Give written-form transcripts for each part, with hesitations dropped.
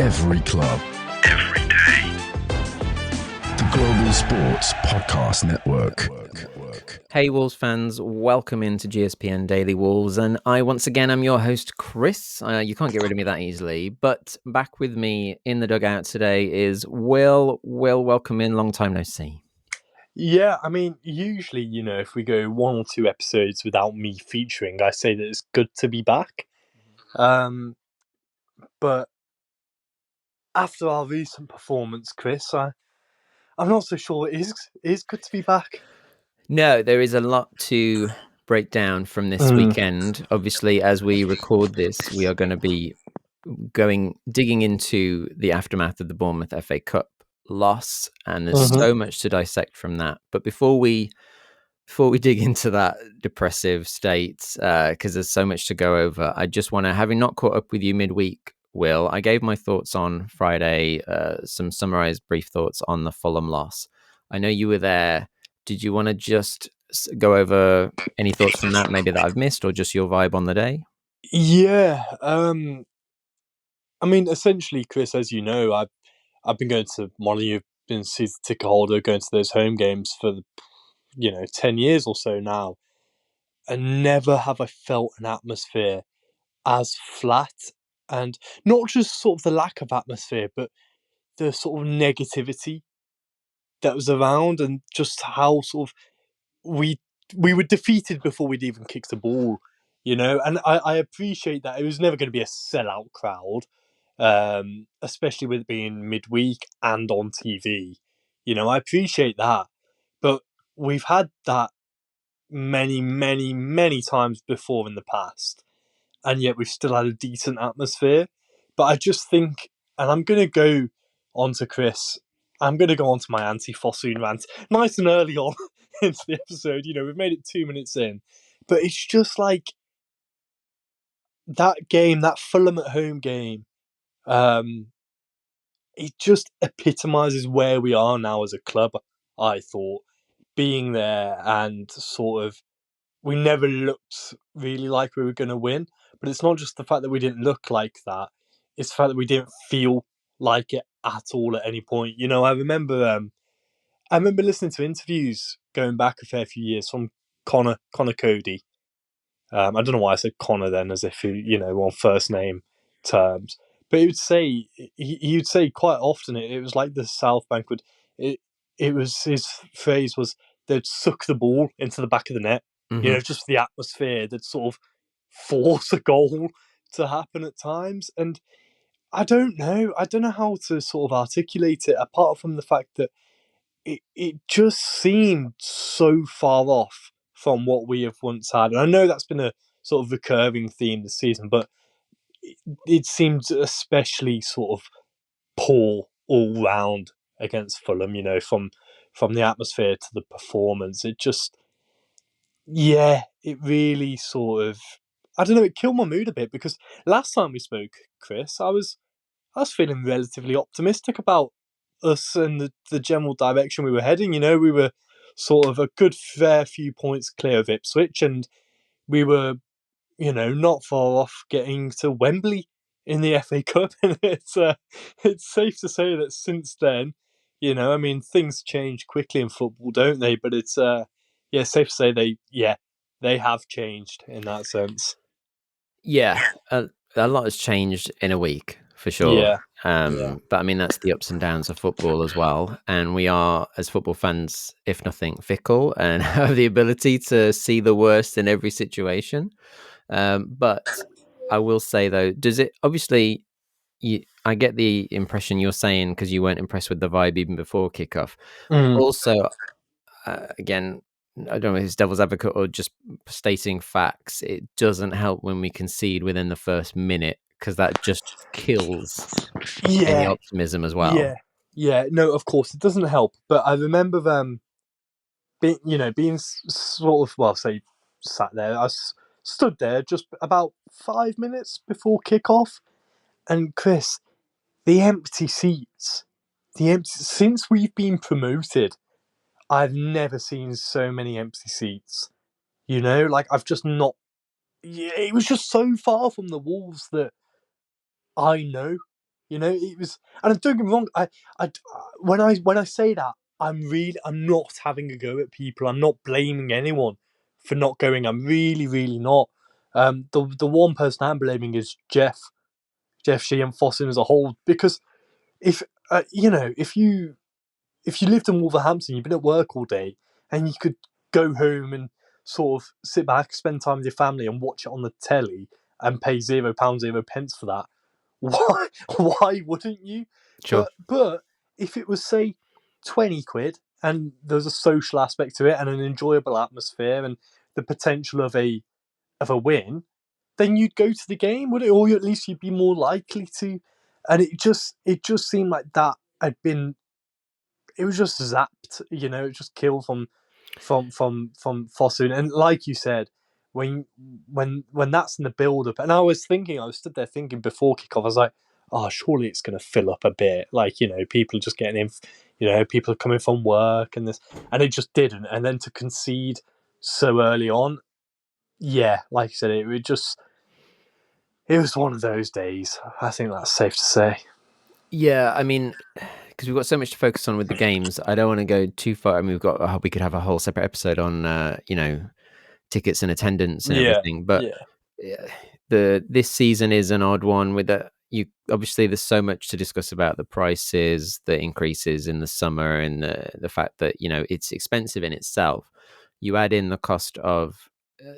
Every club. Every day. The Global Sports Podcast Network. Hey Wolves fans, welcome into GSPN Daily Wolves, and I once again am your host Chris. You can't get rid of me that easily, but back with me in the dugout today is Will. Will, welcome in, long time no see. Yeah, I mean, usually, if we go one or two episodes without me featuring, I say that it's good to be back. But after our recent performance, Chris, I'm not so sure it is good to be back. No, there is a lot to break down from this weekend. Obviously, as we record this, we are going to be digging into the aftermath of the Bournemouth FA Cup loss, and there's so much to dissect from that. But before we dig into that depressive state, because there's so much to go over, I just want to, having not caught up with you midweek, Will, I gave my thoughts on Friday, some summarized brief thoughts on the Fulham loss. I know you were there. Did you want to just go over any thoughts from that, maybe that I've missed, or just your vibe on the day? Yeah, I mean, essentially, Chris, as you know, I've been going to Molineux, been season ticket holder, going to those home games for 10 years or so now, and never have I felt an atmosphere as flat, and not just sort of the lack of atmosphere, but the sort of negativity that was around, and just how sort of we were defeated before we'd even kicked the ball, and I appreciate that it was never going to be a sellout crowd, especially with it being midweek and on TV. I appreciate that, but we've had that many, many, many times before in the past, and yet we've still had a decent atmosphere. But I just think, and I'm going to go on to Chris, I'm going to go on to my anti-Fosun rant nice and early on into the episode. We've made it 2 minutes in, but it's just like that game, that Fulham at home game, it just epitomises where we are now as a club, I thought, being there, and sort of, we never looked really like we were going to win. But it's not just the fact that we didn't look like that, it's the fact that we didn't feel like it at all at any point. I remember listening to interviews going back a fair few years from Connor Cody. I don't know why I said Connor then, as if on first name terms. But he would say quite often it was like the South Bank would. It was, his phrase was, they'd suck the ball into the back of the net. Just the atmosphere that sort of force a goal to happen at times. And I don't know how to sort of articulate it, apart from the fact that it just seemed so far off from what we have once had. And I know that's been a sort of recurring theme this season, but it seemed especially sort of poor all round against Fulham, from the atmosphere to the performance. It just, it really sort of, I don't know, it killed my mood a bit, because last time we spoke, Chris, I was feeling relatively optimistic about us and the general direction we were heading. We were sort of a good fair few points clear of Ipswich, and we were, not far off getting to Wembley in the FA Cup. And it's safe to say that since then, I mean, things change quickly in football, don't they? But it's safe to say they have changed in that sense. Yeah, a lot has changed in a week, for sure. Yeah. But I mean, that's the ups and downs of football as well. And we are, as football fans, if nothing, fickle, and have the ability to see the worst in every situation. But I will say, though, does it, obviously, I get the impression you're saying, because you weren't impressed with the vibe even before kickoff. Also, again, I don't know if it's devil's advocate or just stating facts, it doesn't help when we concede within the first minute, because that just kills any optimism as well. Yeah. No, of course it doesn't help. But I remember being sort of, well, say, sat there. I stood there just about 5 minutes before kickoff, and Chris, the empty seats, since we've been promoted, I've never seen so many empty seats. Like, I've just not. Yeah, it was just so far from the Wolves that I know. You know, it was, and don't get me wrong. When I say that, I'm not having a go at people. I'm not blaming anyone for not going. I'm really not. The one person I'm blaming is Jeff Shee and Fossum as a whole, because if if you lived in Wolverhampton, you've been at work all day, and you could go home and sort of sit back, spend time with your family, and watch it on the telly, and pay £0, 0 pence for that. Why wouldn't you? Sure. But if it was, say, 20 quid, and there's a social aspect to it and an enjoyable atmosphere and the potential of a win, then you'd go to the game, would it? Or at least you'd be more likely to. And it just seemed like that had been, it was just zapped, it just killed from Fosun. And like you said, when that's in the build up, and I was stood there thinking before kickoff, I was like, oh, surely it's going to fill up a bit, like, people just getting in, people are coming from work and this, and it just didn't. And then to concede so early on, yeah, like you said, it was one of those days. I think that's safe to say. Yeah, I mean, because we've got so much to focus on with the games, I don't want to go too far. I mean, we could have a whole separate episode on, tickets and attendance and everything. But this season is an odd one with that. You obviously, there's so much to discuss about the prices, the increases in the summer, and the fact that it's expensive in itself. You add in the cost of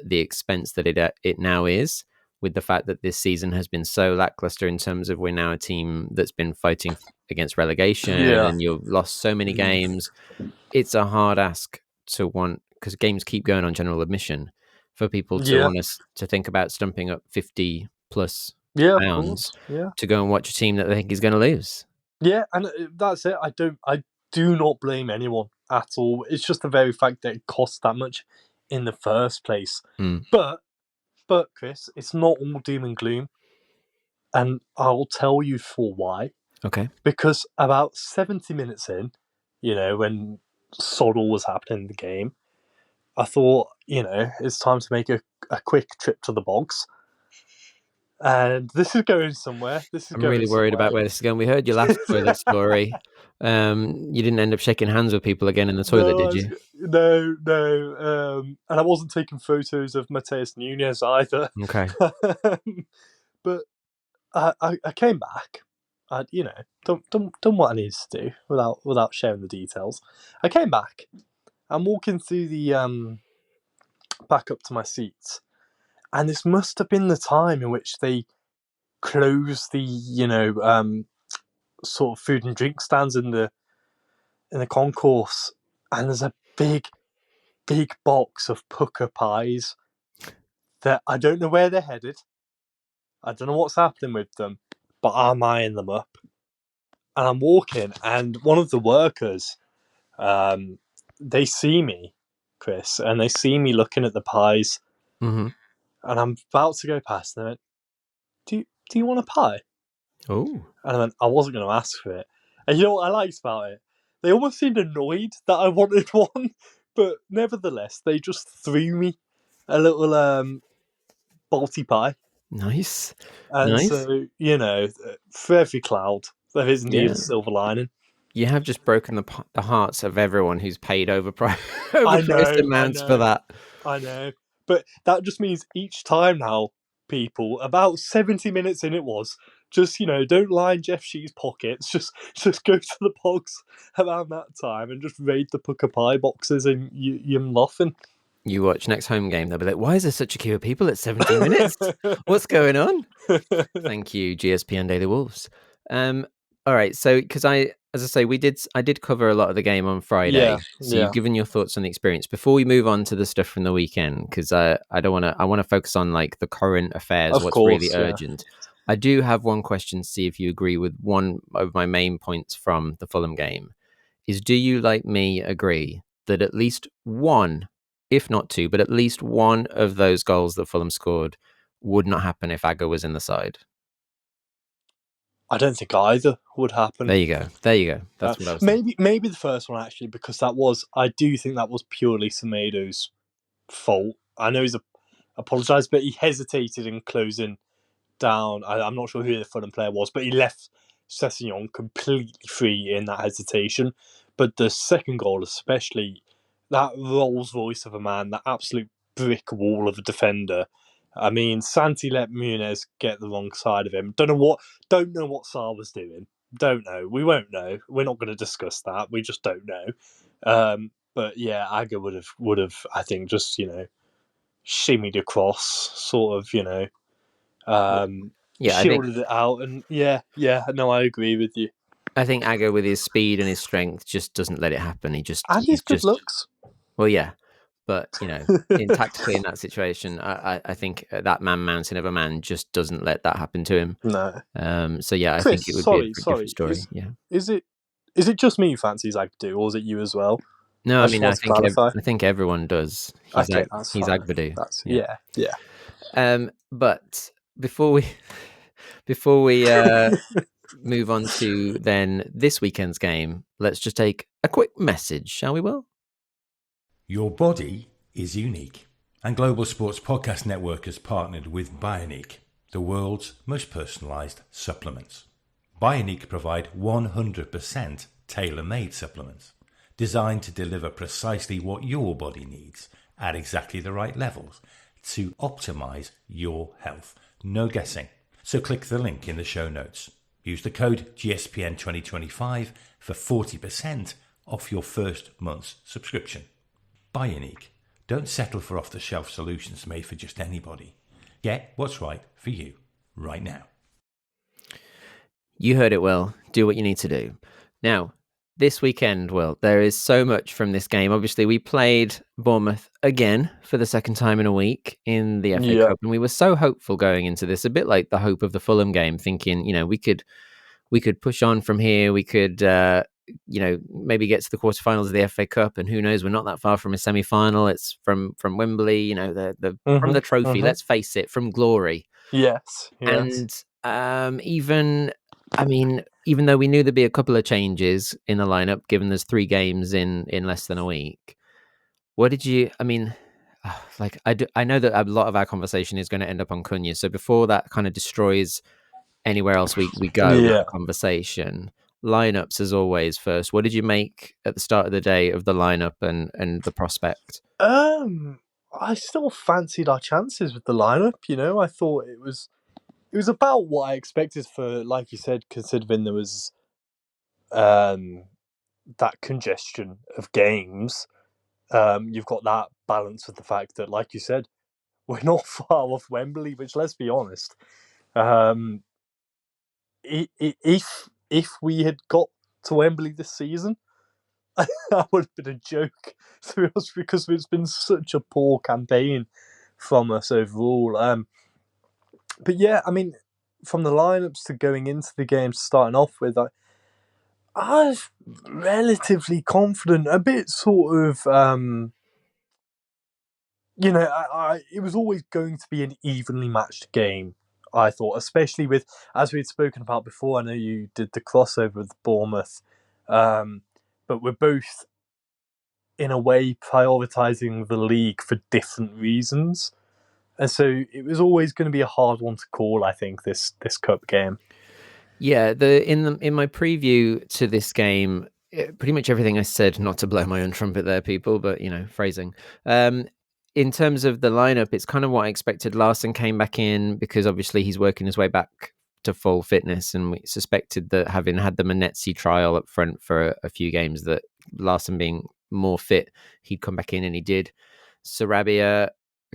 the expense that it now is, with the fact that this season has been so lackluster in terms of we're now a team that's been fighting against relegation, and you've lost so many games. It's a hard ask to want, because games keep going on general admission, for people to want us to think about stumping up 50 plus pounds to go and watch a team that they think is going to lose. Yeah, and that's it. I do not blame anyone at all. It's just the very fact that it costs that much in the first place. But Chris, it's not all doom and gloom, and I'll tell you for why. Okay. Because about 70 minutes in, when Soddle was happening in the game, I thought, it's time to make a quick trip to the bogs. And this is going somewhere. I'm really worried about where this is going. We heard your last toilet story. You didn't end up shaking hands with people again in the toilet, did you? No. And I wasn't taking photos of Mateus Nunes either. Okay. But I came back. I done what I needed to do without sharing the details. I came back. I'm walking through the back up to my seats, and this must have been the time in which they closed the sort of food and drink stands in the concourse, and there's a big box of pucker pies that I don't know where they're headed. I don't know what's happening with them, but I'm eyeing them up. And I'm walking, and one of the workers, they see me, Chris, and they see me looking at the pies, and I'm about to go past them. Do you want a pie? Oh. And I went, I wasn't going to ask for it. And you know what I liked about it? They almost seemed annoyed that I wanted one, but nevertheless, they just threw me a little Balti pie. Nice. And so, for every cloud, there is indeed a silver lining. You have just broken the hearts of everyone who's paid overpriced amounts for that. I know. But that just means each time now, people, about 70 minutes in it was, just, don't line Jeff Shee's pockets. Just go to the pogs around that time and just raid the pucker pie boxes, and you're laughing. You watch next home game, they'll be like, why is there such a queue of people at 70 minutes? What's going on? Thank you, GSPN Daily Wolves. All right, so because I did cover a lot of the game on Friday. You've given your thoughts on the experience. Before we move on to the stuff from the weekend, because I want to focus on like the current affairs, really urgent. I do have one question to see if you agree with one of my main points from the Fulham game. Is, do you, like me, agree that at least one, if not two, but at least one of those goals that Fulham scored would not happen if Agger was in the side? I don't think either would happen. There you go. That's what I was thinking. Maybe the first one, actually, because I do think that was purely Semedo's fault. I know he's apologised, but he hesitated in closing down. I'm not sure who the Fulham player was, but he left Sessegnon completely free in that hesitation. But the second goal, especially, that Rolls Royce of a man, that absolute brick wall of a defender. I mean, Santi let Muniz get the wrong side of him. Don't know what Sarr was doing. Don't know. We won't know. We're not going to discuss that. We just don't know. But yeah, Agger would have. I think just shimmied across, sort of shielded it out, and yeah. No, I agree with you. I think Agger, with his speed and his strength, just doesn't let it happen. And his good looks. Well, yeah, but tactically in that situation, I think that man mountain of a man just doesn't let that happen to him. No. So yeah, I Chris, think it would be a different story. Is it just me who fancies Agbedu, or is it you as well? No, I think everyone does. He's Agbedu. Yeah. But before we move on to then this weekend's game, let's just take a quick message, shall we, Will? Your body is unique, and Global Sports Podcast Network has partnered with Bioniq, the world's most personalised supplements. Bioniq provide 100% tailor-made supplements designed to deliver precisely what your body needs at exactly the right levels to optimise your health. No guessing. So click the link in the show notes. Use the code GSPN 2025 for 40% off your first month's subscription. Bioniq. Don't settle for off-the-shelf solutions made for just anybody. Get what's right for you right now. You heard it, Will. Do what you need to do. Now, this weekend, Will, there is so much from this game. Obviously, we played Bournemouth again for the second time in a week in the FA Cup, and we were so hopeful going into this, a bit like the hope of the Fulham game, thinking, we could push on from here. We could, maybe get to the quarterfinals of the FA Cup, and who knows, we're not that far from a semi-final. It's from Wembley, from the trophy. Let's face it, from glory. Yes. And even though we knew there'd be a couple of changes in the lineup, given there's 3 games in less than a week, what did you? I know that a lot of our conversation is going to end up on Cunha. So before that kind of destroys anywhere else we go in the conversation, lineups as always first. What did you make at the start of the day of the lineup and the prospect? I still fancied our chances with the lineup. I thought it was about what I expected for, like you said, considering there was that congestion of games. You've got that balance with the fact that, like you said, we're not far off Wembley, which, let's be honest, if we had got to Wembley this season, that would have been a joke to us, because it's been such a poor campaign from us overall. But yeah, I mean, from the lineups to going into the game, starting off with, I was relatively confident, a bit sort of, it was always going to be an evenly matched game, I thought, especially with, as we had spoken about before, I know you did the crossover with Bournemouth, but we're both, in a way, prioritising the league for different reasons. And so it was always going to be a hard one to call, I think, this cup game. Yeah, in my preview to this game, pretty much everything I said, not to blow my own trumpet there, people, but phrasing. In terms of the lineup, it's kind of what I expected. Larson came back in because obviously he's working his way back to full fitness, and we suspected that, having had the Manetzi trial up front for a few games, that Larson being more fit, he'd come back in, and he did. Sarabia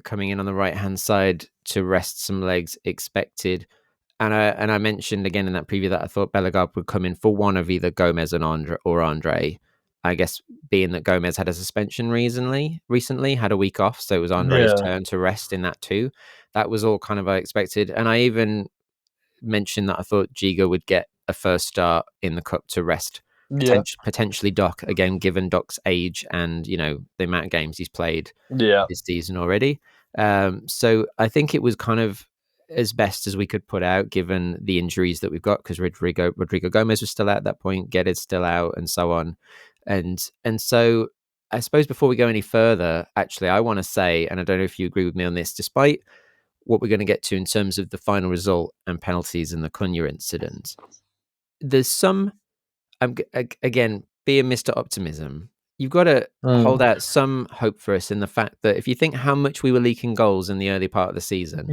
coming in on the right hand side to rest some legs, expected. And I mentioned again in that preview that I thought Bellegarde would come in for one of either Gomez and Andre. I guess being that Gomez had a suspension recently, had a week off, so it was Andre's turn to rest in that too. That was all kind of I expected. And I even mentioned that I thought Giga would get a first start in the cup to rest, potentially Doc, again, given Doc's age and, the amount of games he's played this season already. So I think it was kind of as best as we could put out, given the injuries that we've got, because Rodrigo Gomez was still out at that point, Guedes still out, and so on. And so I suppose before we go any further, actually, I want to say, and I don't know if you agree with me on this, despite what we're going to get to in terms of the final result and penalties and the Cunha incident, there's some. Again, being Mr. Optimism, you've got to hold out some hope for us in the fact that if you think how much we were leaking goals in the early part of the season,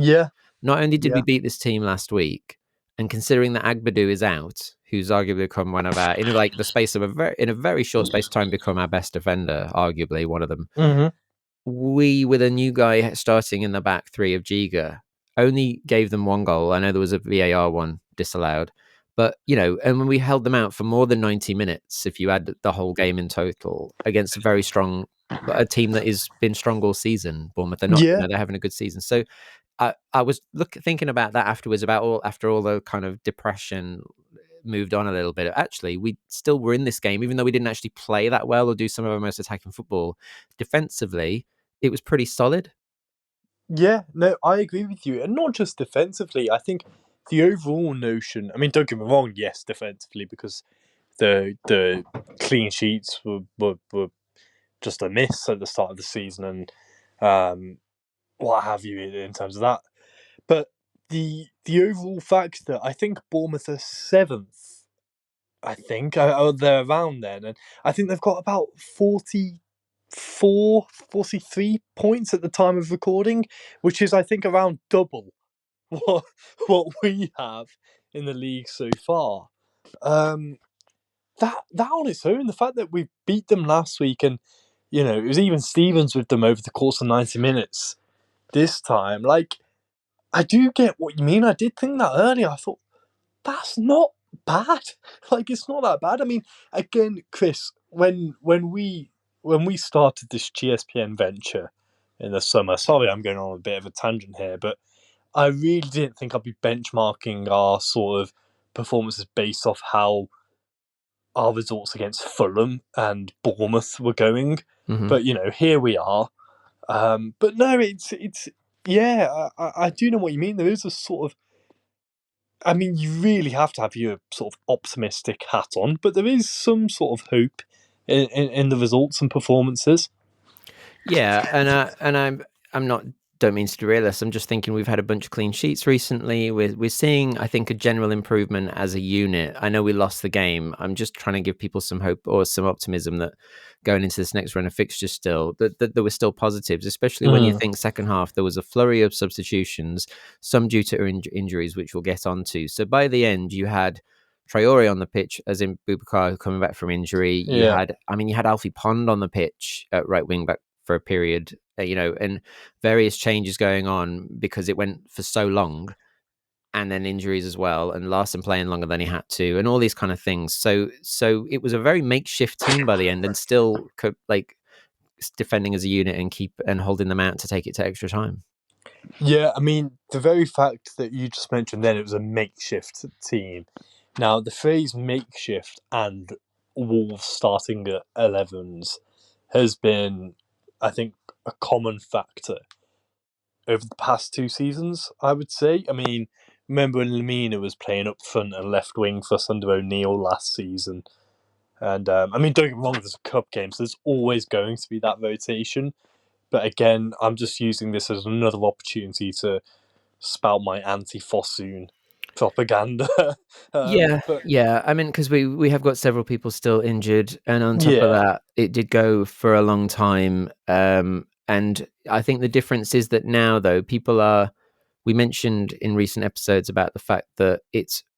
not only did we beat this team last week, and considering that Agbadu is out, who's arguably become one of our, in like the space of in a very short space of time, become our best defender, arguably one of them. We, with a new guy starting in the back three of Giga, only gave them one goal. I know there was a VAR one disallowed. But, and when we held them out for more than 90 minutes, if you add the whole game in total, against a team that has been strong all season, Bournemouth, they're not, they're having a good season. So I was thinking about that afterwards, after all the kind of depression moved on a little bit. Actually, we still were in this game, even though we didn't actually play that well or do some of our most attacking football. Defensively, it was pretty solid. Yeah, no, I agree with you. And not just defensively. I think the overall notion, I mean, don't get me wrong, yes, defensively, because the clean sheets were just a miss at the start of the season and what have you in terms of that. But the overall fact that I think Bournemouth are 7th, I think, they're around then. And I think they've got about 43 points at the time of recording, which is, I think, around double what we have in the league so far. That on its own, the fact that we beat them last week, and it was even Stevens with them over the course of 90 minutes this time. Like, I do get what you mean. I did think that earlier. I thought that's not bad. Like, it's not that bad. I mean, again, Chris, when we started this GSPN venture in the summer, sorry I'm going on a bit of a tangent here, but I really didn't think I'd be benchmarking our sort of performances based off how our results against Fulham and Bournemouth were going. But, here we are. But no, it's I do know what you mean. There is a sort of, I mean, you really have to have your sort of optimistic hat on, but there is some sort of hope in the results and performances. Yeah, and I'm not, don't mean to derail us. I'm just thinking we've had a bunch of clean sheets recently. We're seeing, I think, a general improvement as a unit. I know we lost the game. I'm just trying to give people some hope or some optimism that going into this next run of fixtures still, that there were still positives, especially when you think second half, there was a flurry of substitutions, some due to injuries, which we'll get onto. So by the end, you had Traore on the pitch, as in Boubacar coming back from injury. You had Alfie Pond on the pitch at right wing back for a period, and various changes going on because it went for so long, and then injuries as well, and Larson playing longer than he had to, and all these kind of things. So it was a very makeshift team by the end, and still defending as a unit and holding them out to take it to extra time. Yeah, I mean, the very fact that you just mentioned then it was a makeshift team. Now, the phrase makeshift and Wolves starting at 11s has been, I think, a common factor over the past 2 seasons, I would say. I mean, remember when Lamina was playing up front and left wing for us under O'Neill last season? And, I mean, don't get me wrong, there's a cup game, so there's always going to be that rotation. But again, I'm just using this as another opportunity to spout my anti-Fosun propaganda. Yeah. I mean, because we have got several people still injured, and on top of that, it did go for a long time. And I think the difference is that now, though, we mentioned in recent episodes about the fact that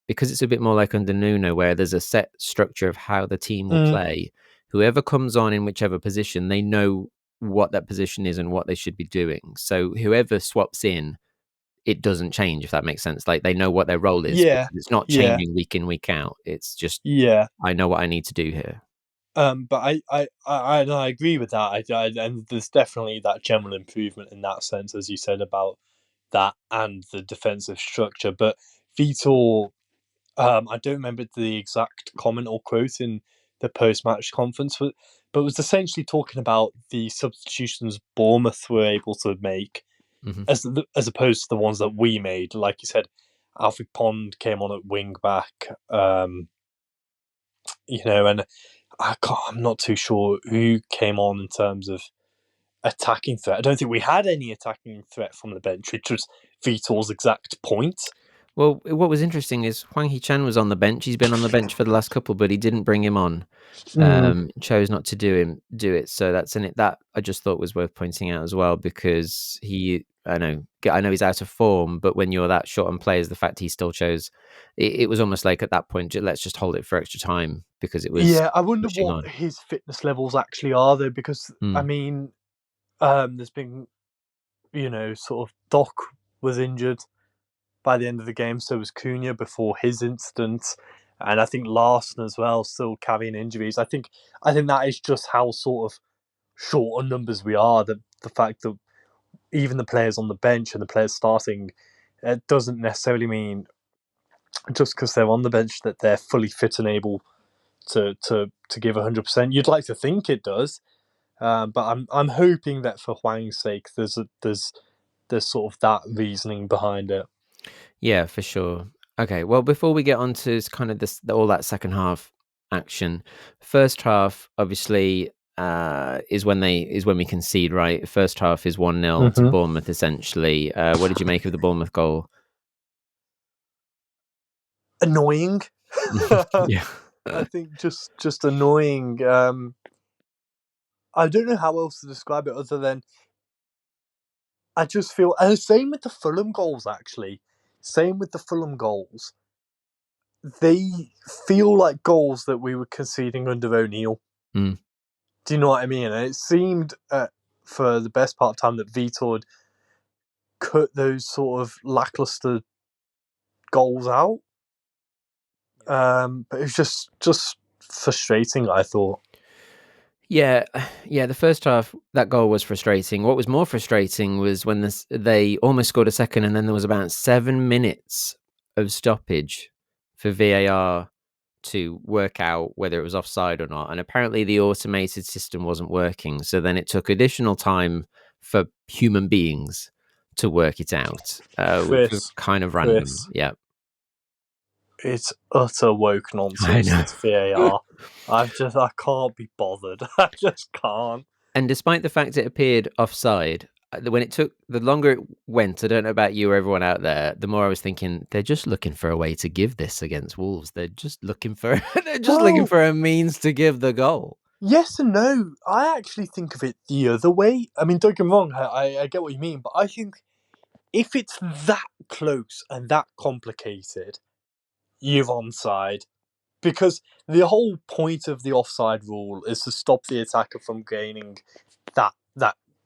because it's a bit more like under Nuno, where there's a set structure of how the team will play. Whoever comes on in whichever position, they know what that position is and what they should be doing. So whoever swaps in, it doesn't change, if that makes sense. Like, they know what their role is. Yeah. It's not changing week in, week out. It's just, I know what I need to do here. But I agree with that. And there's definitely that general improvement in that sense, as you said, about that and the defensive structure. But Vitor, I don't remember the exact comment or quote in the post-match conference, but was essentially talking about the substitutions Bournemouth were able to make as opposed to the ones that we made. Like you said, Alfie Pond came on at wing back, and I'm not too sure who came on in terms of attacking threat. I don't think we had any attacking threat from the bench, which was Vitor's exact point. Well, what was interesting is Hwang Hee-chan was on the bench. He's been on the bench for the last couple, but he didn't bring him on. Chose not to do it. So that's in it. That I just thought was worth pointing out as well, because I know he's out of form, but when you're that short on players, the fact he still chose, it was almost like at that point, let's just hold it for extra time, because it was. Yeah, I wonder pushing what on. his fitness levels actually are, though, because I mean, there's been, sort of Doc was injured by the end of the game, so was Cunha before his incident, and I think Larson as well, still carrying injuries. I think that is just how sort of short on numbers we are. The fact that even the players on the bench and the players starting, it doesn't necessarily mean just because they're on the bench that they're fully fit and able to give 100%. You'd like to think it does, but I'm hoping that for Hwang's sake, there's sort of that reasoning behind it. Yeah, for sure. Okay, well, before we get on to kind of all that second half action, first half obviously is when we concede, right? First half is 1-0 to Bournemouth, essentially. What did you make of the Bournemouth goal? Annoying. Yeah. I think just annoying. I don't know how else to describe it other than I just feel, and the same with the Fulham goals, actually. Same with the Fulham goals. They feel like goals that we were conceding under O'Neill. Mm. Do you know what I mean? And it seemed for the best part of time that Vitor had cut those sort of lackluster goals out. But it was just frustrating, I thought. Yeah, the first half, that goal was frustrating. What was more frustrating was when they almost scored a second, and then there was about 7 minutes of stoppage for VAR to work out whether it was offside or not. And apparently the automated system wasn't working. So then it took additional time for human beings to work it out, which was kind of random. Yeah. It's utter woke nonsense. This VAR. I can't be bothered. I just can't. And despite the fact it appeared offside, when the longer it went, I don't know about you or everyone out there, the more I was thinking, they're just looking for a way to give this against Wolves. They're just looking for looking for a means to give the goal. Yes and no. I actually think of it the other way. I mean, don't get me wrong, I get what you mean, but I think if it's that close and that complicated, you're onside. Because the whole point of the offside rule is to stop the attacker from gaining that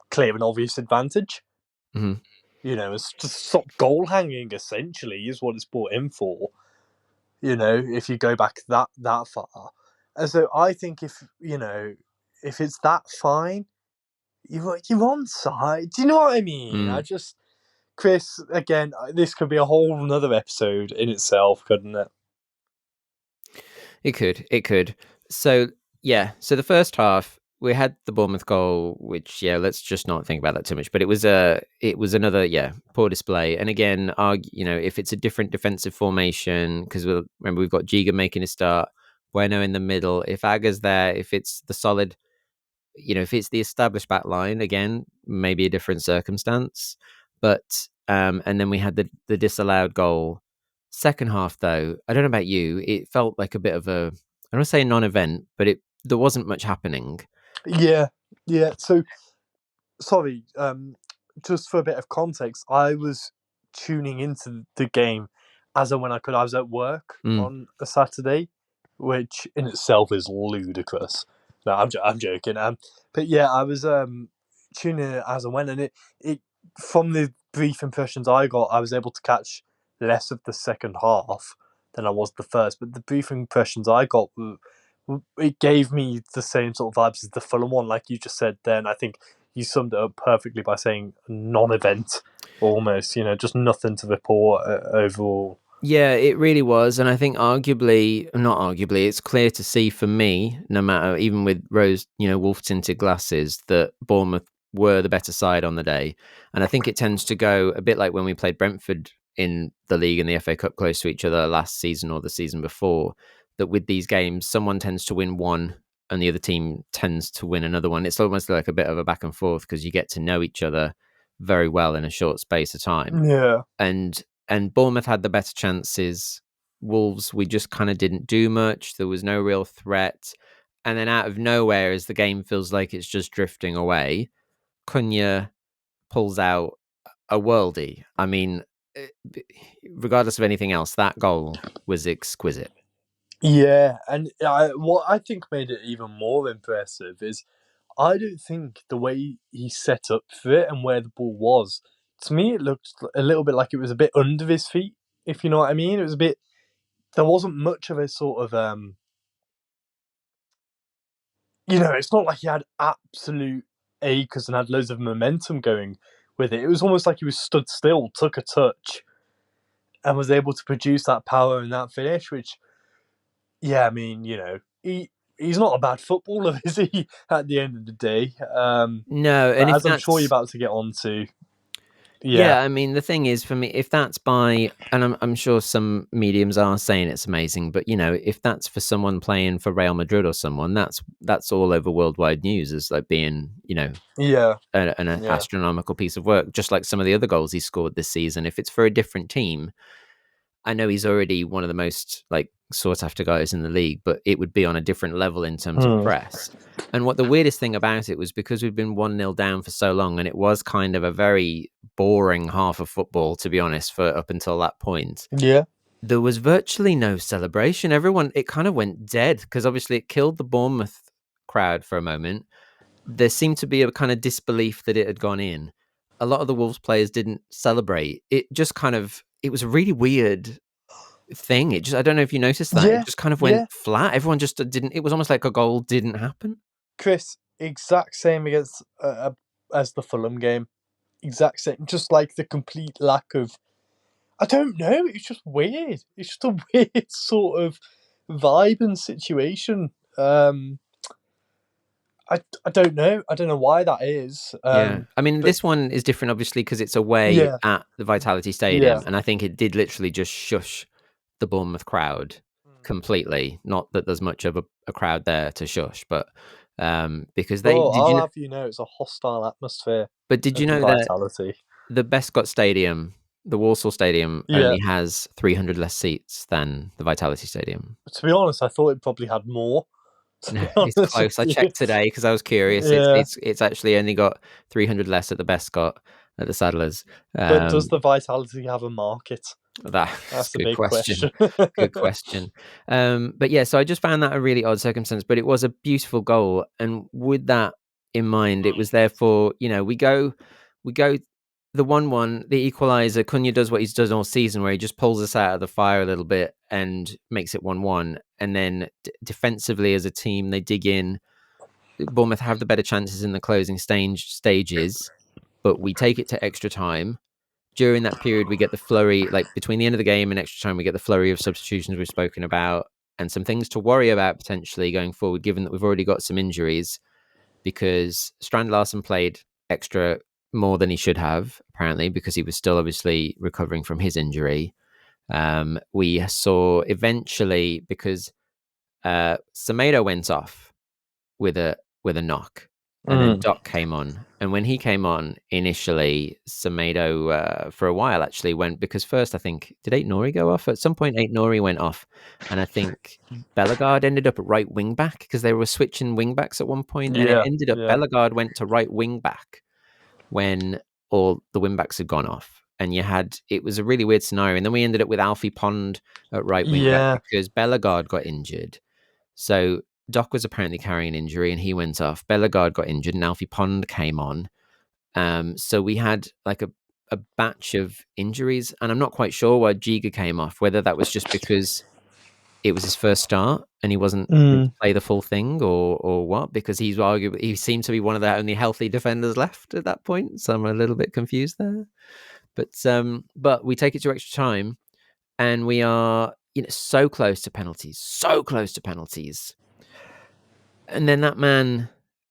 clear and obvious advantage. Mm-hmm. It's to stop goal hanging, essentially, is what it's brought in for. If you go back that far. And so I think if it's that fine, you're onside. Do you know what I mean? Chris, again, this could be a whole another episode in itself, couldn't it? It could. So the first half we had the Bournemouth goal, which let's just not think about that too much. But it was another poor display. And again, if it's a different defensive formation, because remember we've got Giga making a start, Bueno in the middle. If Aga's there, if it's the solid, if it's the established back line, again, maybe a different circumstance. But and then we had the disallowed goal. Second half, though, I don't know about you, it felt like a bit of I don't want to say a non-event, but there wasn't much happening. Yeah. So, sorry, just for a bit of context, I was tuning into the game as and when I could. I was at work on a Saturday, which in itself is ludicrous. No, I'm joking. But yeah, I was tuning in as and when, and it from the brief impressions I got, I was able to catch less of the second half than I was the first. But the brief impressions I got, it gave me the same sort of vibes as the Fulham one, like you just said then. I think you summed it up perfectly by saying non-event, almost. Just nothing to report overall. Yeah, it really was. And I think not arguably, it's clear to see for me, no matter, even with rose, wolf-tinted glasses, that Bournemouth were the better side on the day. And I think it tends to go a bit like when we played Brentford in the league and the FA Cup close to each other last season or the season before, that with these games, someone tends to win one and the other team tends to win another one. It's almost like a bit of a back and forth because you get to know each other very well in a short space of time. Yeah. And and Bournemouth had the better chances. Wolves, we just kind of didn't do much. There was no real threat. And then out of nowhere, as the game feels like it's just drifting away, Cunha pulls out a worldie. I mean, regardless of anything else, that goal was exquisite. Yeah, and what I think made it even more impressive is I don't think the way he set up for it and where the ball was, to me, it looked a little bit like it was a bit under his feet, if you know what I mean. It was a bit, there wasn't much of a sort of, it's not like he had absolute acres and had loads of momentum going with it. It was almost like he was stood still, took a touch, and was able to produce that power and that finish, which, yeah, I mean, he's not a bad footballer, is he, at the end of the day? No, and as I'm sure you're about to get on to. Yeah, I mean, the thing is, for me, if that's by, and I'm sure some mediums are saying it's amazing, but if that's for someone playing for Real Madrid or someone, that's all over worldwide news as like being, an astronomical piece of work, just like some of the other goals he scored this season. If it's for a different team, I know he's already one of the most like sought after guys in the league, but it would be on a different level in terms of press. And what the weirdest thing about it was, because we'd been 1-0 down for so long, and it was kind of a very boring half of football, to be honest, for up until that point. Yeah. There was virtually no celebration. It kind of went dead, because obviously it killed the Bournemouth crowd for a moment. There seemed to be a kind of disbelief that it had gone in. A lot of the Wolves players didn't celebrate. It was a really weird thing. I don't know if you noticed that. Yeah, it just kind of went flat. Everyone just didn't. It was almost like a goal didn't happen. Chris, exact same against as the Fulham game. Exact same. Just like the complete lack of. I don't know. It's just weird. It's just a weird sort of vibe and situation. I don't know. I don't know why that is. I mean, this one is different, obviously, because it's away at the Vitality Stadium, and I think it did literally just shush the Bournemouth crowd completely. Not that there's much of a crowd there to shush, but because they. I'll have it's a hostile atmosphere. But did you know that the Bescott Stadium, the Walsall Stadium, only has 300 less seats than the Vitality Stadium? To be honest, I thought it probably had more. No, it's close. I checked today because I was curious. It's actually only got 300 less at the Bescott at the Saddlers. But does the Vitality have a market? That's a big question. Good question. But yeah, so I just found that a really odd circumstance, but it was a beautiful goal. And with that in mind, it was therefore, we go the 1-1, the equaliser. Cunha does what he's done all season, where he just pulls us out of the fire a little bit and makes it 1-1. And then defensively as a team, they dig in. Bournemouth have the better chances in the closing stages, but we take it to extra time. During that period, we get the flurry, like between the end of the game and extra time, we get the flurry of substitutions we've spoken about, and some things to worry about potentially going forward, given that we've already got some injuries, because Strand Larsen played extra more than he should have, apparently, because he was still obviously recovering from his injury. We saw eventually, because Semedo went off with a knock, and then Doc came on. And when he came on initially, Semedo for a while actually went, because first I think, did Aït-Nouri go off? At some point Aït-Nouri went off, and I think Bellegarde ended up at right wing back, because they were switching wing backs at one point, and it ended up Bellegarde went to right wing back when all the wing backs had gone off. And it was a really weird scenario. And then we ended up with Alfie Pond at right wing back, because Bellegarde got injured. So Doc was apparently carrying an injury and he went off. Bellegarde got injured and Alfie Pond came on. So we had like a batch of injuries, and I'm not quite sure why Giga came off, whether that was just because it was his first start and he wasn't going to play the full thing, or what, because he seemed to be one of the only healthy defenders left at that point. So I'm a little bit confused there. But we take it to extra time, and we are so close to penalties. And then that man,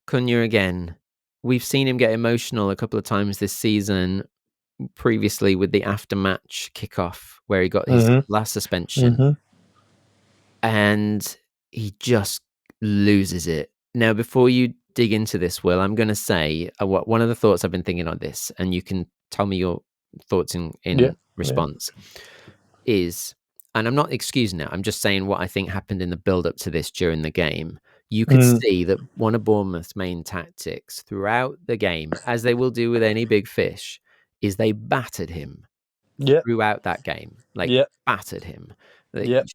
Cunha, again, we've seen him get emotional a couple of times this season, previously with the after-match kickoff where he got his last suspension. And he just loses it. Now, before you dig into this, Will, I'm going to say one of the thoughts I've been thinking on this, and you can tell me your thoughts in response is, and I'm not excusing it, I'm just saying what I think happened in the build-up to this during the game. You could see that one of Bournemouth's main tactics throughout the game, as they will do with any big fish, is they battered him throughout that game. Battered him.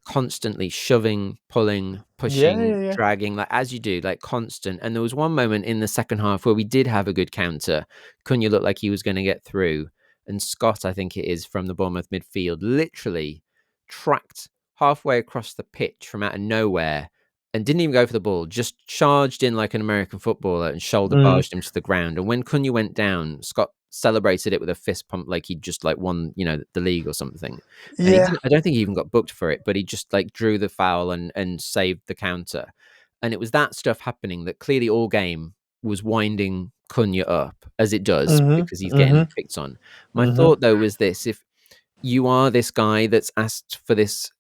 Constantly shoving, pulling, pushing, dragging, like as you do, like constant. And there was one moment in the second half where we did have a good counter. Cunha looked like he was going to get through. And Scott, I think it is, from the Bournemouth midfield, literally tracked halfway across the pitch from out of nowhere and didn't even go for the ball, just charged in like an American footballer and shoulder barged him to the ground. And when Cunha went down, Scott celebrated it with a fist pump like he'd just like won, the league or something. And I don't think he even got booked for it, but he just like drew the foul and saved the counter. And it was that stuff happening that clearly all game was winding Cunha up, as it does, because he's getting picked on. My thought though was this: if you are this guy that's asked for this,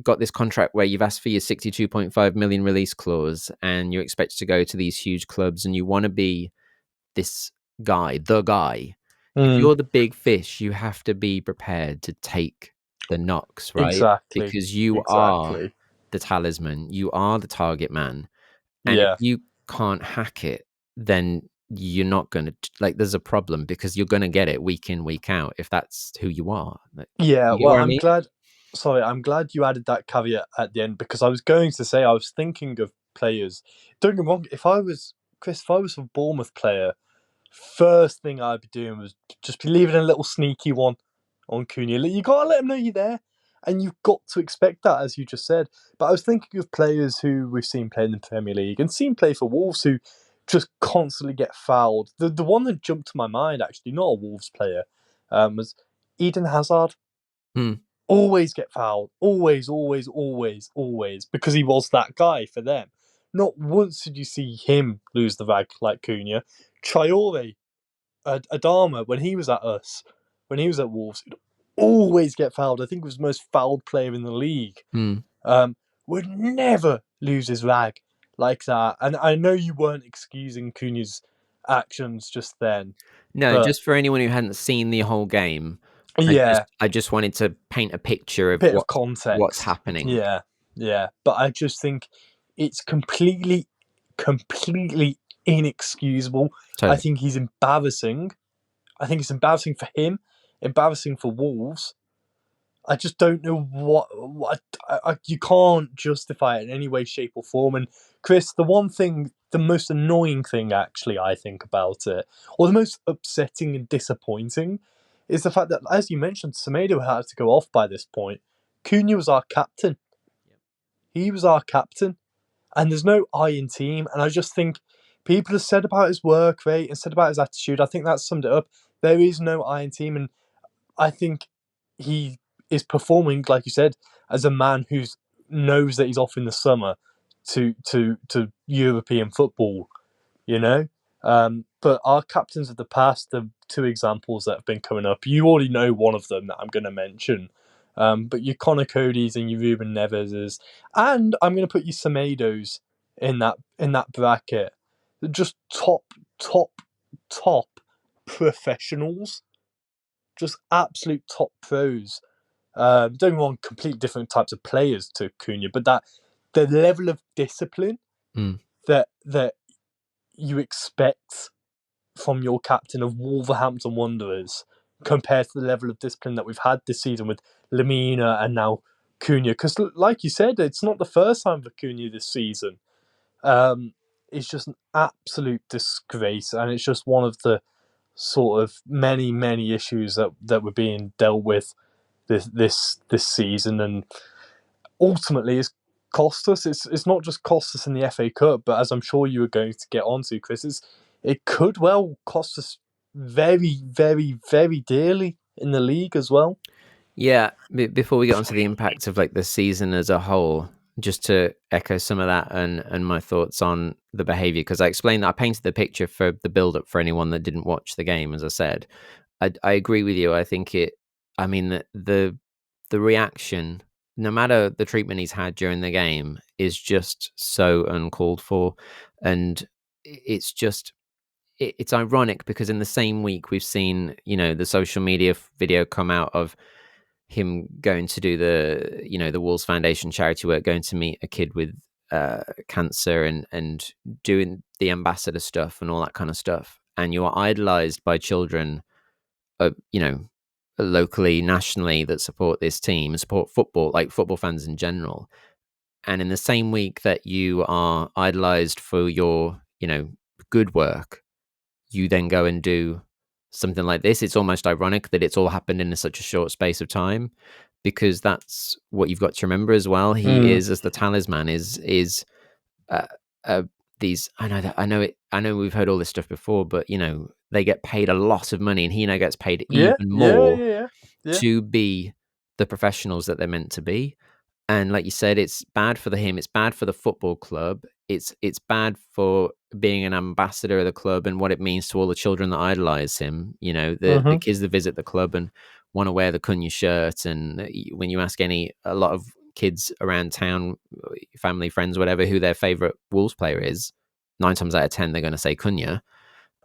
got this contract where you've asked for your 62.5 million release clause and you're expected to go to these huge clubs and you want to be this guy, the guy, if you're the big fish, you have to be prepared to take the knocks, right? Exactly. Because you are the talisman, you are the target man. And if you can't hack it, then you're not going to, like, there's a problem because you're going to get it week in, week out if that's who you are. I'm glad you added that caveat at the end, because I was going to say, I was thinking of players. Don't get me wrong, if I was a Bournemouth player, first thing I'd be doing was just be leaving a little sneaky one on Cunha. You got to let him know you're there, and you've got to expect that, as you just said. But I was thinking of players who we've seen play in the Premier League and seen play for Wolves who just constantly get fouled. The one that jumped to my mind, actually, not a Wolves player, was Eden Hazard. Always get fouled. Always, always, always, always. Because he was that guy for them. Not once did you see him lose the rag like Cunha. Traore, Adama, when he was at Wolves, he'd always get fouled. I think he was the most fouled player in the league. Would never lose his rag like that. And I know you weren't excusing Cunha's actions just then. No, just for anyone who hadn't seen the whole game, I just wanted to paint a picture of of context, what's happening. Yeah. But I just think it's completely inexcusable. Totally. I think he's embarrassing. I think it's embarrassing for him, embarrassing for Wolves. I just don't know what you can't justify it in any way, shape, or form. And Chris, the most annoying thing, actually, I think about it, or the most upsetting and disappointing, is the fact that, as you mentioned, Semedo had to go off by this point. Cunha was our captain. He was our captain. And there's no I in team. And I just think people have said about his work rate and said about his attitude. I think that summed it up. There is no I in team. And I think he is performing, like you said, as a man who knows that he's off in the summer to European football, But our captains of the past, the two examples that have been coming up, you already know one of them that I'm going to mention. But your Connor Cody's and your Ruben Neves's, and I'm going to put your Semedo's in that bracket. Just top professionals, just absolute top pros. Don't get me wrong, completely different types of players to Cunha, but the level of discipline that you expect from your captain of Wolverhampton Wanderers compared to the level of discipline that we've had this season with Lamina and now Cunha. Because, like you said, it's not the first time for Cunha this season. It's just an absolute disgrace, and it's just one of the sort of many, many issues that were being dealt with this season, and ultimately it's cost us. It's not just cost us in the FA Cup, but as I'm sure you were going to get onto, Chris, it could well cost us very, very, very dearly in the league as well. Yeah, before we get onto the impact of like the season as a whole, just to echo some of that and my thoughts on the behaviour, because I explained that I painted the picture for the build-up for anyone that didn't watch the game. As I said, I agree with you. I think the reaction, no matter the treatment he's had during the game, is just so uncalled for, and it's ironic because in the same week we've seen the social media video come out of him going to do the Wolves Foundation charity work, going to meet a kid with cancer and doing the ambassador stuff and all that kind of stuff. And you are idolized by children, locally, nationally, that support this team, support football, like football fans in general. And in the same week that you are idolized for your, good work, you then go and do something like this. It's almost ironic that it's all happened in such a short space of time, because that's what you've got to remember as well. He is, as the talisman, is these. I know we've heard all this stuff before, but they get paid a lot of money, and he now gets paid even more to be the professionals that they're meant to be. And like you said, it's bad for him. It's bad for the football club. It's bad for being an ambassador of the club and what it means to all the children that idolize him. The kids that visit the club and want to wear the Cunha shirt. And when you ask a lot of kids around town, family, friends, whatever, who their favorite Wolves player is, 9 times out of 10 they're going to say Cunha,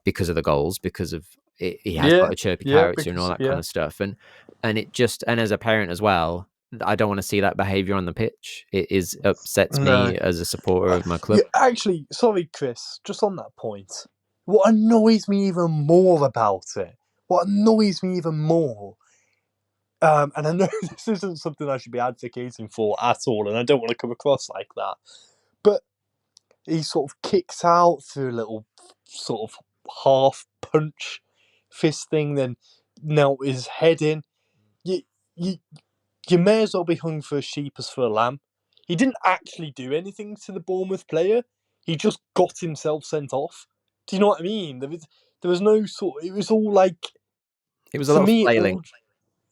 because of the goals, because of it, he has got a chirpy character and all that kind of stuff. And as a parent as well, I don't want to see that behaviour on the pitch. It upsets me as a supporter of my club. Actually, sorry, Chris, just on that point, what annoys me even more about it, and I know this isn't something I should be advocating for at all, and I don't want to come across like that, but he sort of kicked out through a little sort of half punch fist thing, then knelt his head in. You may as well be hung for a sheep as for a lamb. He didn't actually do anything to the Bournemouth player. He just got himself sent off. Do you know what I mean? There was no sort. It was all like. It was a lot of flailing.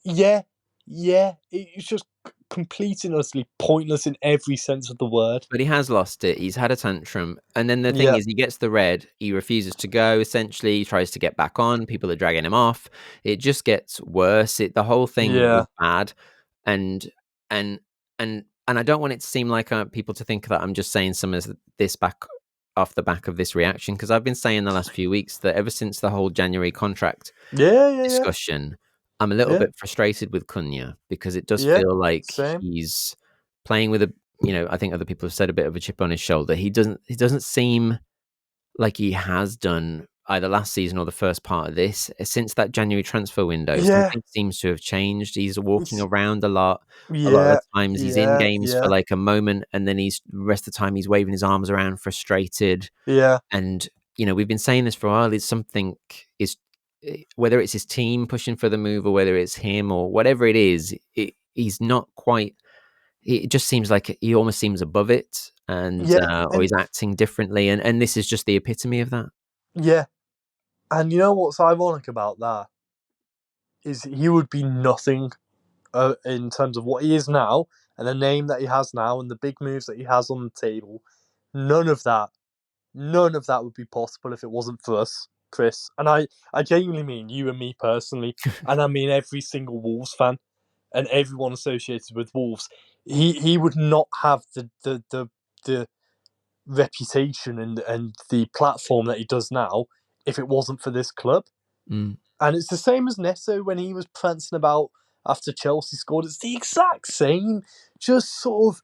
Yeah. It was just complete and utterly pointless in every sense of the word. But he has lost it. He's had a tantrum. And then the thing is, he gets the red. He refuses to go, essentially. He tries to get back on. People are dragging him off. It just gets worse. The whole thing was bad. And I don't want it to seem like people to think that I'm just saying some of this off the back of this reaction, because I've been saying the last few weeks that ever since the whole January contract discussion, I'm a little bit frustrated with Cunha, because it does feel like he's playing with I think other people have said, a bit of a chip on his shoulder. He doesn't seem like he has done either last season or the first part of this. Since that January transfer window, something seems to have changed. He's walking around a lot. A lot of the times he's in games for like a moment, and then the rest of the time he's waving his arms around, frustrated. And we've been saying this for a while. Whether it's his team pushing for the move, or whether it's him, or whatever it is, he's not quite. It just seems like he almost seems above it, or he's acting differently, and this is just the epitome of that. Yeah, and you know what's ironic about that is he would be nothing in terms of what he is now, and the name that he has now, and the big moves that he has on the table. None of that would be possible if it wasn't for us, Chris. And I genuinely mean you and me personally, and I mean every single Wolves fan and everyone associated with Wolves. He would not have the reputation and the platform that he does now if it wasn't for this club. And it's the same as Neto when he was prancing about after Chelsea scored. It's the exact same, just sort of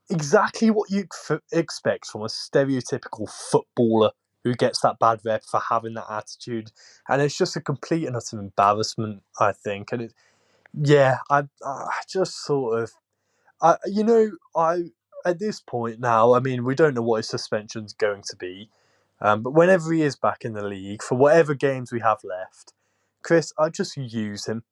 exactly what you expect from a stereotypical footballer who gets that bad rep for having that attitude. And it's just a complete and utter embarrassment, I think. And I just sort of, at this point now, I mean, we don't know what his suspension's going to be. But whenever he is back in the league, for whatever games we have left, Chris, I just use him.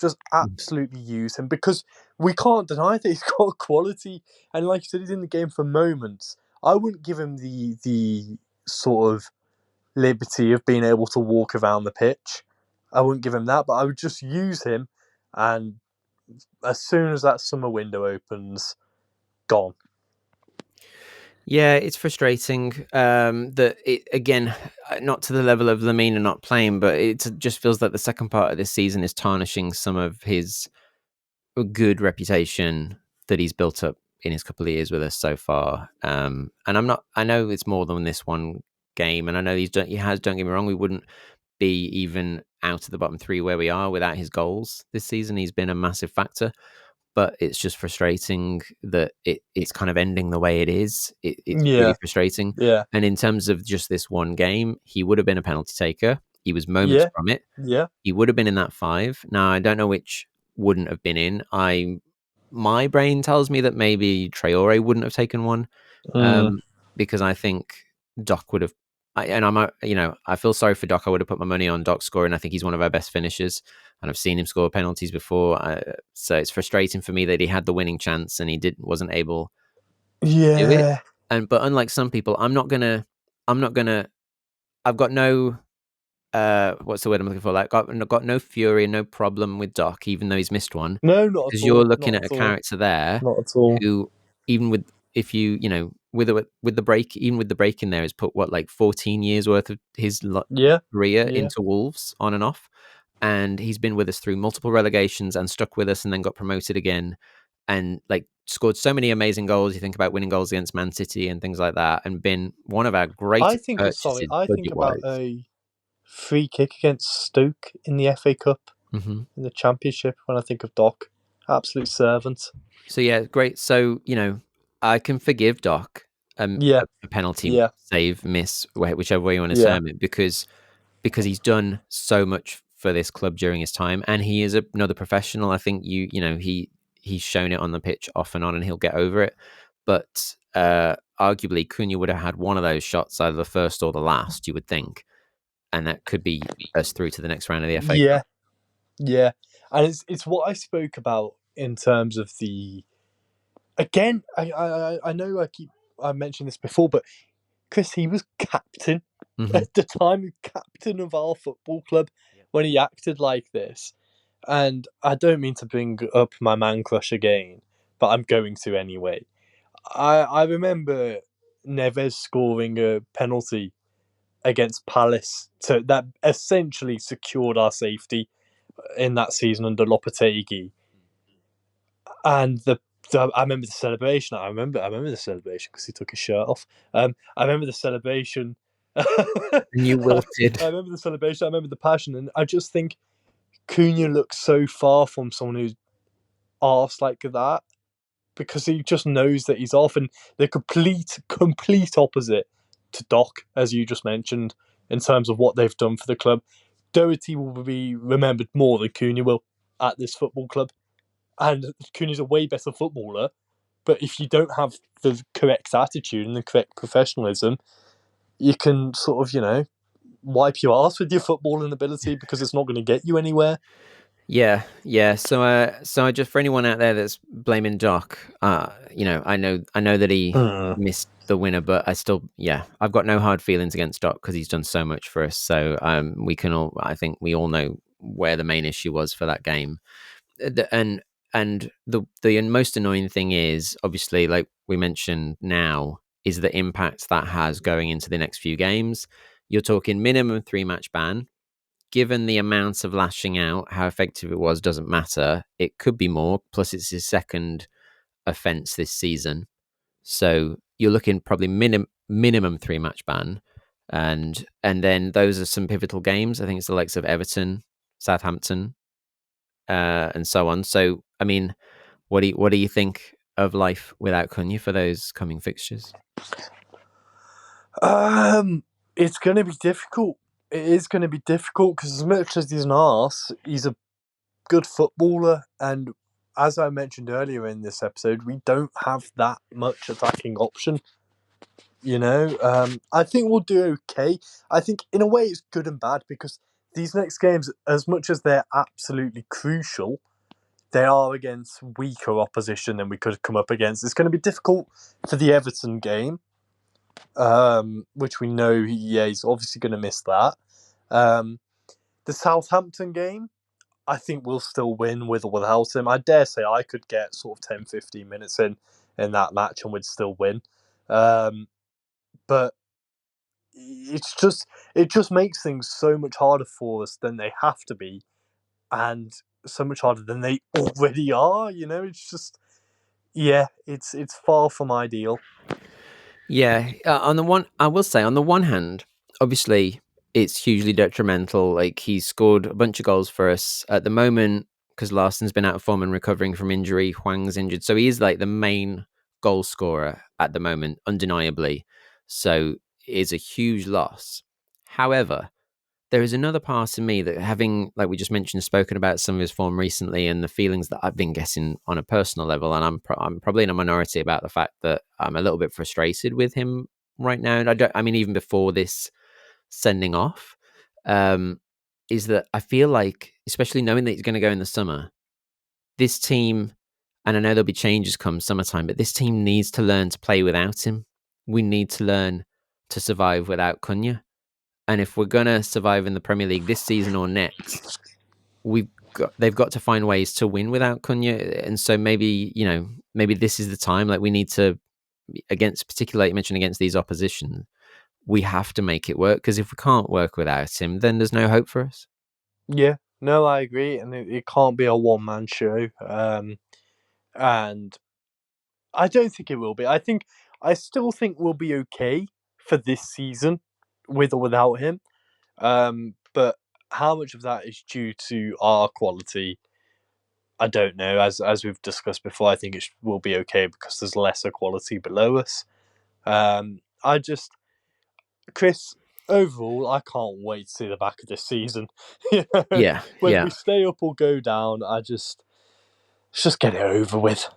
Just absolutely use him, because we can't deny that he's got quality. And like you said, he's in the game for moments. I wouldn't give him the sort of liberty of being able to walk around the pitch. I wouldn't give him that, but I would just use him. And as soon as that summer window opens, gone. Yeah, it's frustrating that it, again, not to the level of Lamina not playing, but it just feels like the second part of this season is tarnishing some of his good reputation that he's built up in his couple of years with us so far. And I know it's more than this one game, and I know he has, don't get me wrong, we wouldn't be even out of the bottom three where we are without his goals this season. He's been a massive factor, but it's just frustrating that it's kind of ending the way it is. It's really frustrating. Yeah. And in terms of just this one game, he would have been a penalty taker. He was moments from it. Yeah. He would have been in that 5. Now, I don't know which wouldn't have been in. My brain tells me that maybe Traore wouldn't have taken one, because I think Doc would have. I feel sorry for Doc. I would have put my money on Doc scoring. I think he's one of our best finishers, and I've seen him score penalties before. So it's frustrating for me that he had the winning chance and he wasn't able to do it. But unlike some people, I've got no. What's the word I'm looking for? Like, got no fury and no problem with Doc, even though he's missed one. No, not because at all. you're looking not at a all. character there, Not at all. who, even with with the break, even with the break in there, has put 14 years worth of his career into Wolves on and off, and he's been with us through multiple relegations and stuck with us, and then got promoted again, and scored so many amazing goals. You think about winning goals against Man City and things like that, and been one of our greatest purchases. I think about a free kick against Stoke in the FA Cup, in the Championship, when I think of Doc. Absolute servant. So yeah, great. So I can forgive Doc a penalty save, miss, whichever way you want to term it, because he's done so much for this club during his time, and he is another professional. I think he's shown it on the pitch off and on, and he'll get over it. But arguably, Cunha would have had one of those shots, either the first or the last, you would think, and that could be us through to the next round of the FA Cup. Yeah, and it's what I spoke about in terms of the. Again, I know I mentioned this before, but Chris, he was captain at the time, captain of our football club when he acted like this. And I don't mean to bring up my man crush again, but I'm going to anyway. I remember Neves scoring a penalty against Palace that essentially secured our safety in that season under Lopetegui. And I remember the celebration. I remember the celebration because he took his shirt off. I remember the celebration. And you wilted. I remember the celebration. I remember the passion, and I just think Cunha looks so far from someone who's arse like that, because he just knows that he's off, and the complete opposite to Doc, as you just mentioned, in terms of what they've done for the club. Doherty will be remembered more than Cunha will at this football club. And Cunha's a way better footballer, but if you don't have the correct attitude and the correct professionalism, you can sort of, wipe your ass with your footballing ability, because it's not going to get you anywhere. Yeah. So just for anyone out there that's blaming Doc, I know that he missed the winner, but I've got no hard feelings against Doc because he's done so much for us. So I think we all know where the main issue was for that game, and the most annoying thing is, obviously, like we mentioned now, is the impact that has going into the next few games. You're talking minimum 3-match ban. Given the amount of lashing out, how effective it was doesn't matter. It could be more. Plus, it's his second offence this season, so you're looking probably minimum 3-match ban, and then those are some pivotal games. I think it's the likes of Everton, Southampton, and so on. So, I mean, what do you think of life without Cunha for those coming fixtures? It's going to be difficult. It is going to be difficult because, as much as he's an arse, he's a good footballer, and as I mentioned earlier in this episode, we don't have that much attacking option. I think we'll do okay. I think in a way it's good and bad, because these next games, as much as they're absolutely crucial, they are against weaker opposition than we could come up against. It's going to be difficult for the Everton game, which we know he's obviously going to miss that. The Southampton game, I think we'll still win with or without him. I dare say I could get sort of 10, 15 minutes in that match and we'd still win. But it just makes things so much harder for us than they have to be, and so much harder than they already are. It's just, it's far from ideal. Yeah, I will say, on the one hand, obviously, it's hugely detrimental. Like, he's scored a bunch of goals for us at the moment because Larsen's been out of form and recovering from injury. Hwang's injured, so he is like the main goal scorer at the moment, undeniably. So it is a huge loss. However, there is another part of me that, having, like we just mentioned, spoken about some of his form recently and the feelings that I've been getting on a personal level, and I'm probably in a minority about the fact that I'm a little bit frustrated with him right now. And I mean, even before this sending off, is that I feel like, especially knowing that he's going to go in the summer, this team, and I know there'll be changes come summertime, but this team needs to learn to play without him. We need to learn to survive without Cunha. And if we're going to survive in the Premier League this season or next, they've got to find ways to win without Cunha. And so maybe this is the time. Like, we need to, particularly you mentioned, against these opposition, we have to make it work, because if we can't work without him, then there's no hope for us. Yeah, no, I agree, and it can't be a one-man show. And I don't think it will be. I still think we'll be okay for this season, with or without him. But how much of that is due to our quality, I don't know. As we've discussed before, I think it will be okay because there's lesser quality below us. Chris, overall, I can't wait to see the back of this season. Yeah, Whether we stay up or go down, let's just get it over with.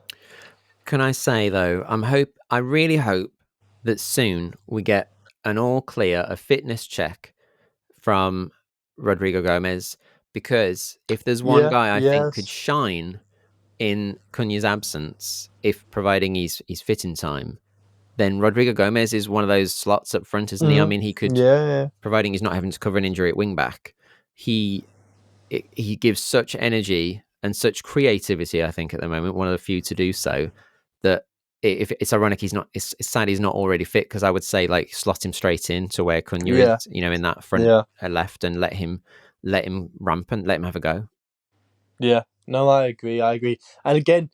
Can I say, though, I really hope that soon we get an all clear, a fitness check from Rodrigo Gomez, because if there's one guy I think could shine in Cunha's absence, if providing he's fit in time, then Rodrigo Gomez is one of those slots up front, isn't he? I mean, he could, providing he's not having to cover an injury at wing back, he gives such energy and such creativity, I think, at the moment, one of the few to do so, that if it's ironic it's sad he's not already fit, because I would say, like, slot him straight in to where Cunha is, in that front left, and let him rampant, let him have a go. Yeah, no, I agree. And again,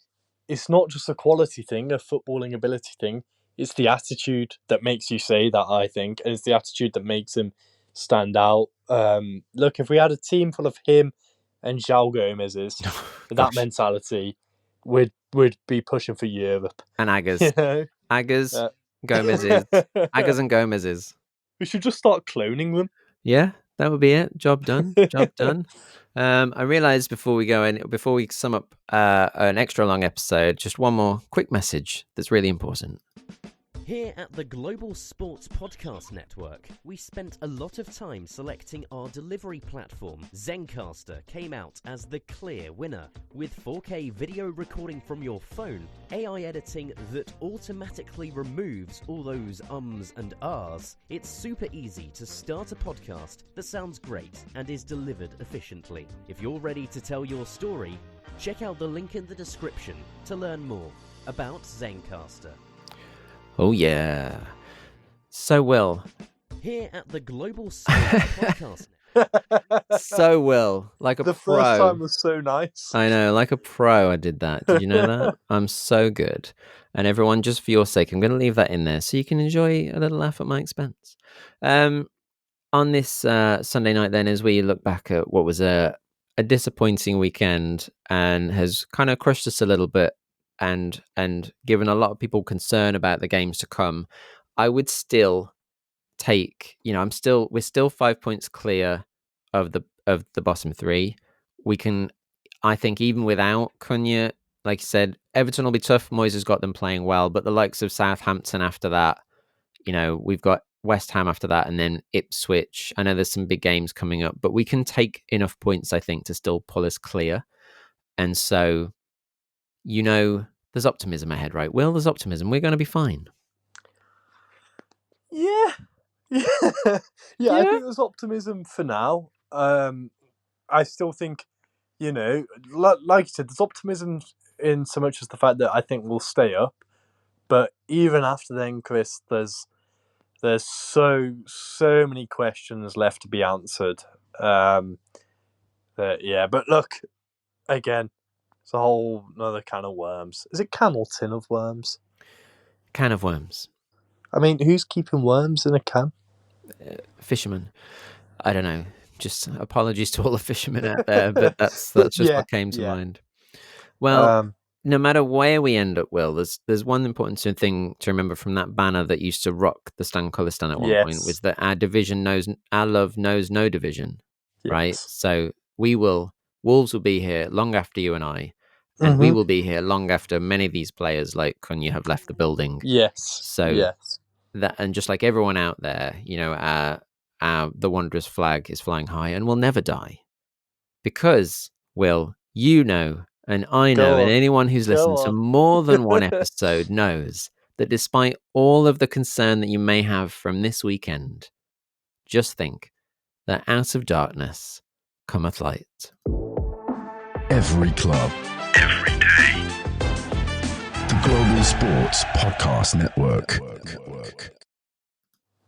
it's not just a quality thing, a footballing ability thing. It's the attitude that makes you say that, I think, and it's the attitude that makes him stand out. Look, if we had a team full of him and João Gomez's, with that mentality, we'd be pushing for Europe. And Aggers. Aggers, Gomez's. Aggers and Gomez's. We should just start cloning them. Yeah, that would be it. Job done. Job done. I realised before we sum up an extra long episode, just one more quick message that's really important. Here at the Global Sports Podcast Network, we spent a lot of time selecting our delivery platform. Zencastr came out as the clear winner, with 4K video recording from your phone, AI editing that automatically removes all those ums and ahs. It's super easy to start a podcast that sounds great and is delivered efficiently. If you're ready to tell your story, check out the link in the description to learn more about Zencastr. Oh, yeah. So, Will. Here at the Global Sports Podcast. So, Will. Like a pro. The first time was so nice. I know, like a pro I did that. Did you know that? I'm so good. And everyone, just for your sake, I'm going to leave that in there so you can enjoy a little laugh at my expense. On this Sunday night, then, as we look back at what was a disappointing weekend and has kind of crushed us a little bit, and given a lot of people concern about the games to come, I would still take, we're still 5 points clear of the bottom three. We can, I think, even without Cunha, like you said, Everton will be tough. Moyes has got them playing well, but the likes of Southampton after that, we've got West Ham after that, and then Ipswich. I know there's some big games coming up, but we can take enough points, I think, to still pull us clear. And so, there's optimism ahead, right? Will, there's optimism. We're going to be fine. Yeah. I think there's optimism for now. I still think, like you said, there's optimism in so much as the fact that I think we'll stay up. But even after then, Chris, there's so many questions left to be answered. But look, again, it's a whole another can of worms. Is it can or tin of worms? Can of worms. I mean, who's keeping worms in a can? Fisherman. I don't know. Just apologies to all the fishermen out there, but that's just what came to mind. Well, no matter where we end up, Will, there's one important thing to remember from that banner that used to rock the Stan Colour stand at one point, was that our love knows no division, right? So Wolves will be here long after you and I, and we will be here long after many of these players like Cunha have left the building. So that, and just like everyone out there, the Wanderers flag is flying high and will never die, because, Will, and I know, and anyone who's listened to more than one episode knows that despite all of the concern that you may have from this weekend, just think that out of darkness cometh light. Every club, every day. The Global Sports Podcast Network.